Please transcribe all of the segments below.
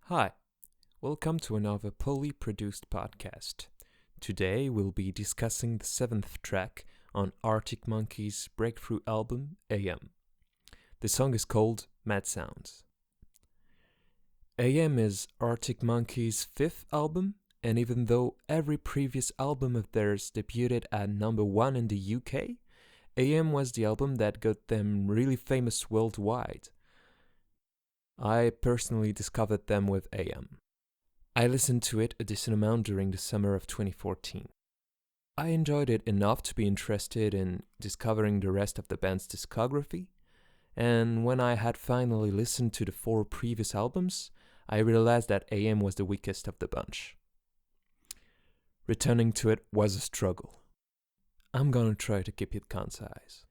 Hi, welcome to another Poly produced podcast. Today we'll be discussing the seventh track on Arctic Monkeys' breakthrough album, AM. The song is called Mad Sounds. AM is Arctic Monkeys' fifth album, and even though every previous album of theirs debuted at number 1 in the UK, AM was the album that got them really famous worldwide. I personally discovered them with AM. I listened to it a decent amount during the summer of 2014. I enjoyed it enough to be interested in discovering the rest of the band's discography, and when I had finally listened to the 4 previous albums, I realized that AM was the weakest of the bunch. Returning to it was a struggle. I'm gonna try to keep it concise.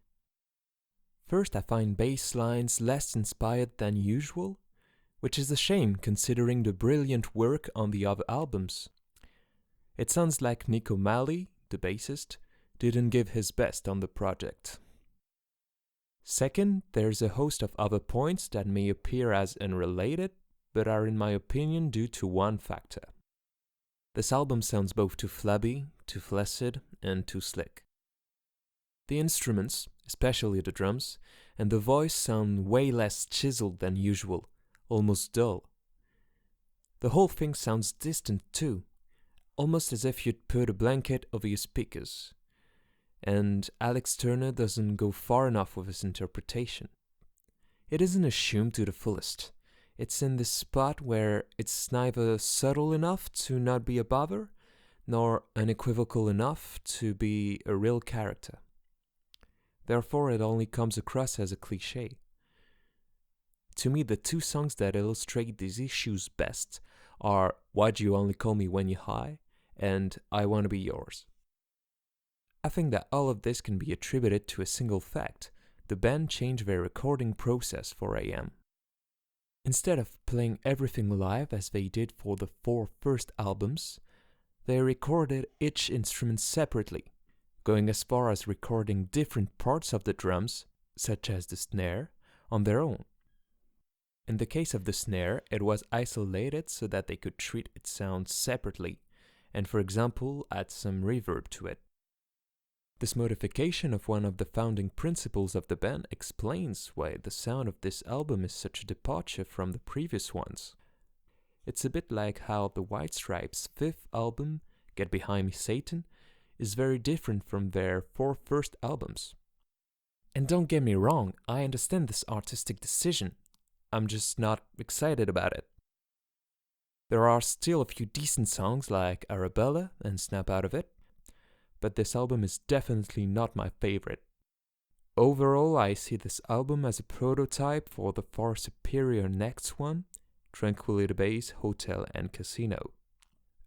First, I find bass lines less inspired than usual, which is a shame considering the brilliant work on the other albums. It sounds like Nick O'Malley, the bassist, didn't give his best on the project. Second, there's a host of other points that may appear as unrelated, but are in my opinion due to one factor. This album sounds both too flabby, too flaccid, and too slick. The instruments, especially the drums, and the voice sound way less chiseled than usual, almost dull. The whole thing sounds distant too, almost as if you'd put a blanket over your speakers. And Alex Turner doesn't go far enough with his interpretation. It isn't assumed to the fullest. It's in this spot where it's neither subtle enough to not be a bother, nor unequivocal enough to be a real character. Therefore, it only comes across as a cliché. To me, the 2 songs that illustrate these issues best are Why'd You Only Call Me When You're High and I Wanna Be Yours. I think that all of this can be attributed to a single fact. The band changed their recording process for AM. Instead of playing everything live as they did for the 4 first albums, they recorded each instrument separately, going as far as recording different parts of the drums, such as the snare, on their own. In the case of the snare, it was isolated so that they could treat its sound separately, and for example, add some reverb to it. This modification of one of the founding principles of the band explains why the sound of this album is such a departure from the previous ones. It's a bit like how the White Stripes' 5th album, Get Behind Me Satan, is very different from their 4 first albums. And don't get me wrong, I understand this artistic decision. I'm just not excited about it. There are still a few decent songs like Arabella and Snap Out of It, but this album is definitely not my favorite. Overall, I see this album as a prototype for the far superior next one, Tranquility Base, Hotel and Casino.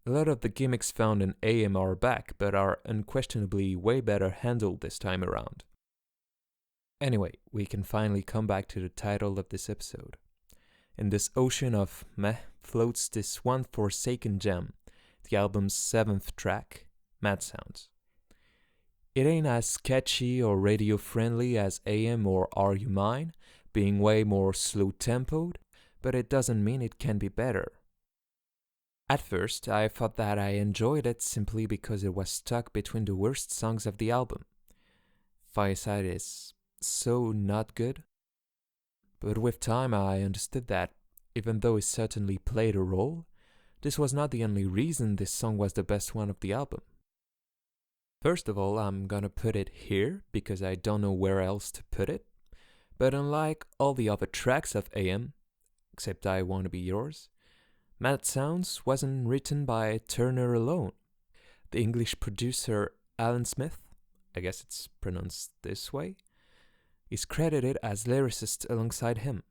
A lot of the gimmicks found in AM are back, but are unquestionably way better handled this time around. Anyway, we can finally come back to the title of this episode. In this ocean of meh floats this one forsaken gem, the album's 7th track, Mad Sounds. It ain't as catchy or radio-friendly as AM or Are You Mine, being way more slow-tempoed, but it doesn't mean it can be better. At first, I thought that I enjoyed it simply because it was stuck between the worst songs of the album. Fireside is so not good. But with time I understood that, even though it certainly played a role, this was not the only reason this song was the best one of the album. First of all, I'm gonna put it here because I don't know where else to put it, but unlike all the other tracks of AM, except I Wanna Be Yours, Mad Sounds wasn't written by Turner alone. The English producer Alan Smith, I guess it's pronounced this way, is credited as lyricist alongside him.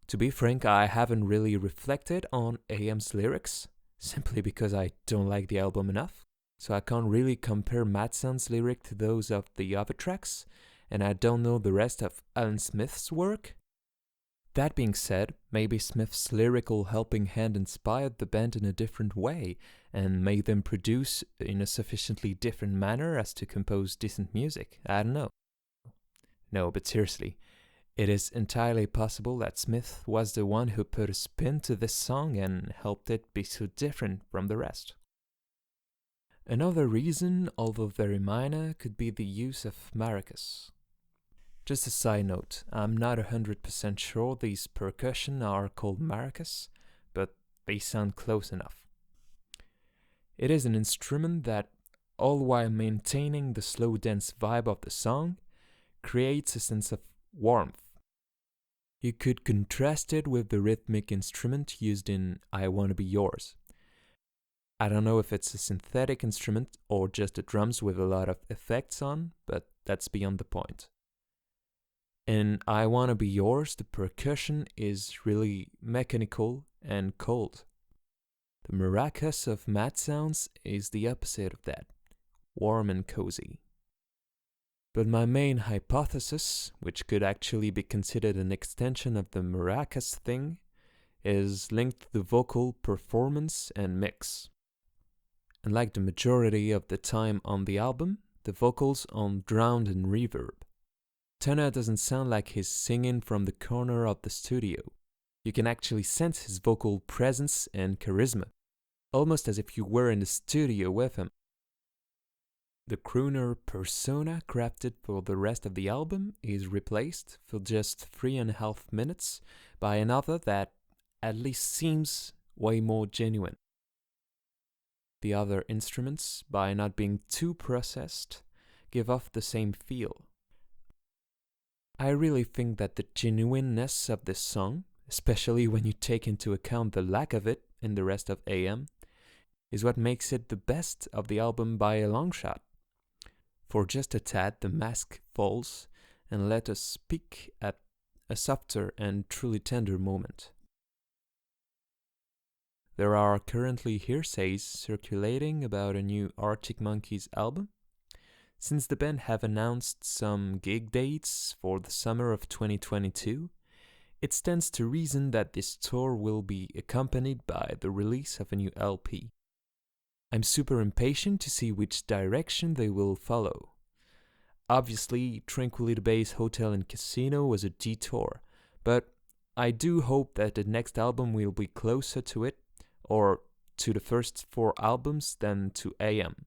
To be frank, I haven't really reflected on AM's lyrics, simply because I don't like the album enough, so I can't really compare Mad Sounds' lyric to those of the other tracks, and I don't know the rest of Alan Smith's work. That being said, maybe Smith's lyrical helping hand inspired the band in a different way, and made them produce in a sufficiently different manner as to compose decent music. I don't know. No, but seriously, It is entirely possible that Smith was the one who put a spin to this song and helped it be so different from the rest. Another reason, although very minor, could be the use of maracas. Just a side note, I'm not 100% sure these percussion are called maracas, but they sound close enough. It is an instrument that, all while maintaining the slow dense vibe of the song, creates a sense of warmth. You could contrast it with the rhythmic instrument used in I Wanna Be Yours. I don't know if it's a synthetic instrument or just the drums with a lot of effects on, but that's beyond the point. In I Wanna Be Yours, the percussion is really mechanical and cold. The maracas of Mad Sounds is the opposite of that, warm and cozy. But my main hypothesis, which could actually be considered an extension of the maracas thing, is linked to the vocal performance and mix. Unlike the majority of the time on the album, the vocals are drowned in reverb. Turner doesn't sound like he's singing from the corner of the studio. You can actually sense his vocal presence and charisma, almost as if you were in the studio with him. The crooner persona crafted for the rest of the album is replaced for just 3.5 minutes by another that at least seems way more genuine. The other instruments, by not being too processed, give off the same feel. I really think that the genuineness of this song, especially when you take into account the lack of it in the rest of AM, is what makes it the best of the album by a long shot. For just a tad, the mask falls and let us peek at a softer and truly tender moment. There are currently hearsays circulating about a new Arctic Monkeys album, since the band have announced some gig dates for the summer of 2022. It stands to reason that this tour will be accompanied by the release of a new LP. I'm super impatient to see which direction they will follow. Obviously, Tranquility Base Hotel and Casino was a detour, but I do hope that the next album will be closer to it, or to the first 4 albums than to AM.